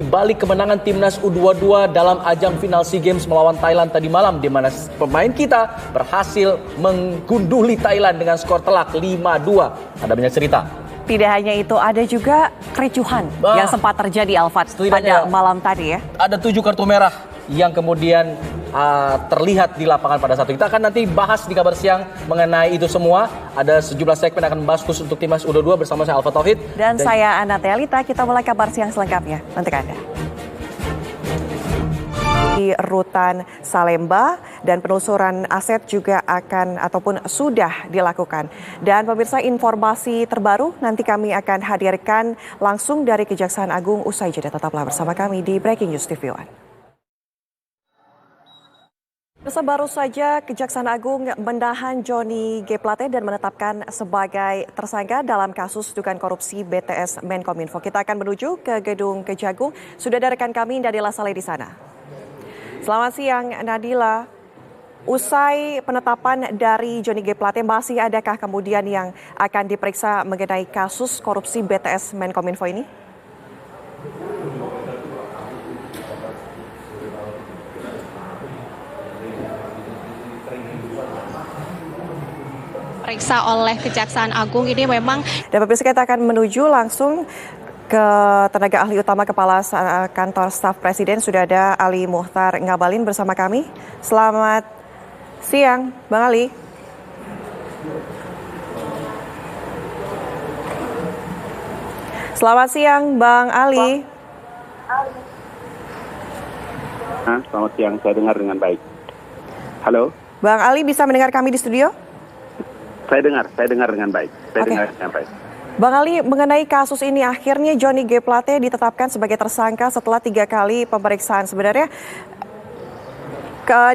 Balik kemenangan timnas U22 dalam ajang final SEA Games melawan Thailand tadi malam, di mana pemain kita berhasil menggunduli Thailand dengan skor telak 5-2. Ada banyak cerita. Tidak hanya itu, ada juga kericuhan yang sempat terjadi, Alfat, pada malam tadi ya. Ada 7 kartu merah yang kemudian terlihat di lapangan pada saat itu. Kita akan nanti bahas di Kabar Siang mengenai itu semua. Ada sejumlah segmen akan membahas khusus untuk timnas U22 bersama saya Alfa Taufik. Dan saya Ana Tealita. Kita mulai Kabar Siang selengkapnya untuk Anda. Di rutan Salemba dan penelusuran aset juga akan ataupun sudah dilakukan. Dan pemirsa, informasi terbaru nanti kami akan hadirkan langsung dari Kejaksaan Agung usai jeda. Tetaplah bersama kami di Breaking News TV One. Baru saja Kejaksaan Agung menahan Johnny G. Plate dan menetapkan sebagai tersangka dalam kasus dugaan korupsi BTS Menkominfo. Kita akan menuju ke gedung Kejagung. Sudah ada rekan kami Nadila Saleh di sana. Selamat siang Nadila. Usai penetapan dari Johnny G. Plate, masih adakah kemudian yang akan diperiksa mengenai kasus korupsi BTS Menkominfo ini? Periksa oleh Kejaksaan Agung ini memang. Dan pemirsa, kita akan menuju langsung ke tenaga ahli utama Kepala Kantor Staf Presiden. Sudah ada Ali Muhtar Ngabalin bersama kami. Selamat siang, Bang Ali. Selamat siang, Bang Ali. Selamat siang, saya dengar dengan baik. Halo? Bang Ali, bisa mendengar kami di studio? Saya dengar dengan baik. Dengar dengan baik. Bang Ali, mengenai kasus ini, akhirnya Johnny G. Plate ditetapkan sebagai tersangka setelah 3 kali pemeriksaan. Sebenarnya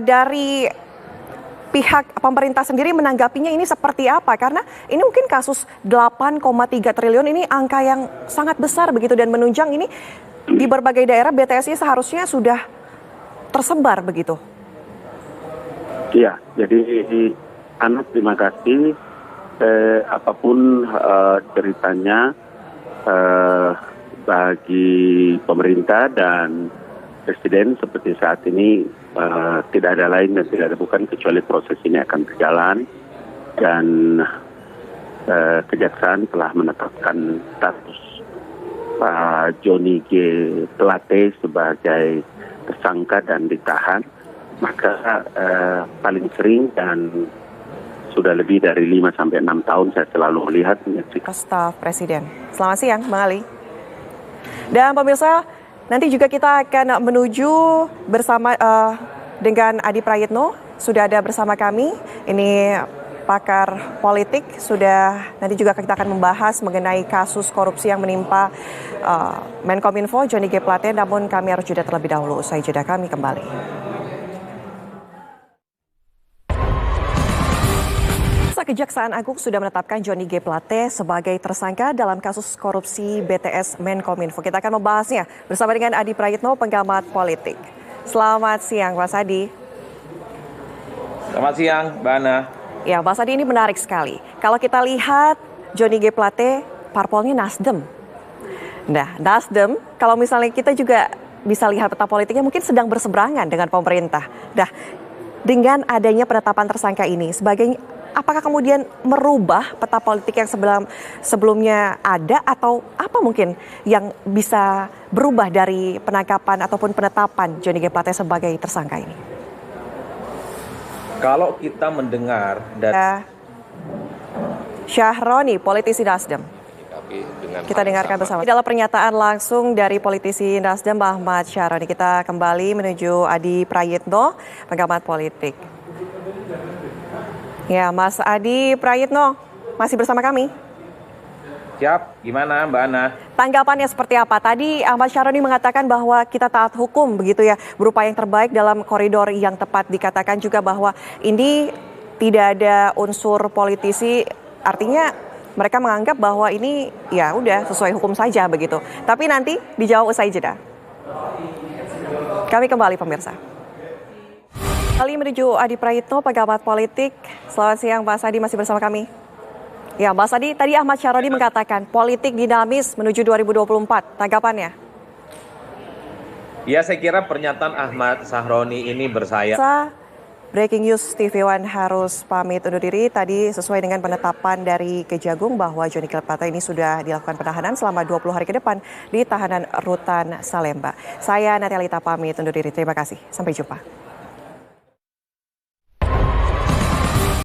dari pihak pemerintah sendiri menanggapinya ini seperti apa? Karena ini mungkin kasus 8,3 triliun ini angka yang sangat besar begitu dan menunjang ini di berbagai daerah. BTS ini seharusnya sudah tersebar begitu. Iya, jadi Anak, terima kasih. Apapun ceritanya bagi pemerintah dan presiden seperti saat ini tidak ada lain dan tidak ada bukan kecuali proses ini akan berjalan dan Kejaksaan telah menetapkan status Pak Johnny G. Plate sebagai tersangka dan ditahan. Maka paling sering dan sudah lebih dari 5-6 tahun saya selalu melihat menyaksikan. Staf Presiden. Selamat siang, Bang Ali. Dan pemirsa, nanti juga kita akan menuju bersama dengan Adi Prayitno. Sudah ada bersama kami. Ini pakar politik. Nanti juga kita akan membahas mengenai kasus korupsi yang menimpa Menkominfo Johnny G. Plate. Namun kami harus jeda terlebih dahulu. Usai jeda kami kembali. Kejaksaan Agung sudah menetapkan Johnny G. Plate sebagai tersangka dalam kasus korupsi BTS Menkominfo. Kita akan membahasnya bersama dengan Adi Prayitno, pengamat politik. Selamat siang, Mas Adi. Selamat siang, Mbak Ana. Ya, Mas Adi, ini menarik sekali. Kalau kita lihat Johnny G. Plate, parpolnya Nasdem. Nah, Nasdem, kalau misalnya kita juga bisa lihat peta politiknya mungkin sedang berseberangan dengan pemerintah. Nah, dengan adanya penetapan tersangka ini apakah kemudian merubah peta politik yang sebelumnya ada atau apa mungkin yang bisa berubah dari penangkapan ataupun penetapan Johnny G. Plate sebagai tersangka ini? Kalau kita mendengar dari Syahroni, politisi Nasdem. Kita dengarkan bersama. Dalam pernyataan langsung dari politisi Nasdem Ahmad Syahroni, kita kembali menuju Adi Prayitno, pengamat politik. Ya, Mas Adi Prayitno, masih bersama kami? Siap, gimana Mbak Ana? Tanggapannya seperti apa? Tadi Ahmad Syahroni mengatakan bahwa kita taat hukum begitu ya, berupaya yang terbaik dalam koridor yang tepat. Dikatakan juga bahwa ini tidak ada unsur politisi, artinya mereka menganggap bahwa ini ya udah sesuai hukum saja begitu. Tapi nanti dijawab usai jeda. Kami kembali pemirsa. Kali menuju Adi Prayitno, pengamat politik. Selamat siang, Mas Adi, masih bersama kami. Ya, Mas Adi, tadi Ahmad Syahroni mengatakan politik dinamis menuju 2024. Tanggapannya? Ya, saya kira pernyataan Ahmad Sahroni ini bersayap. Breaking News TV One harus pamit undur diri. Tadi sesuai dengan penetapan dari Kejagung bahwa Johnny G. Plate ini sudah dilakukan penahanan selama 20 hari ke depan di tahanan rutan Salemba. Saya Natalita pamit undur diri. Terima kasih. Sampai jumpa.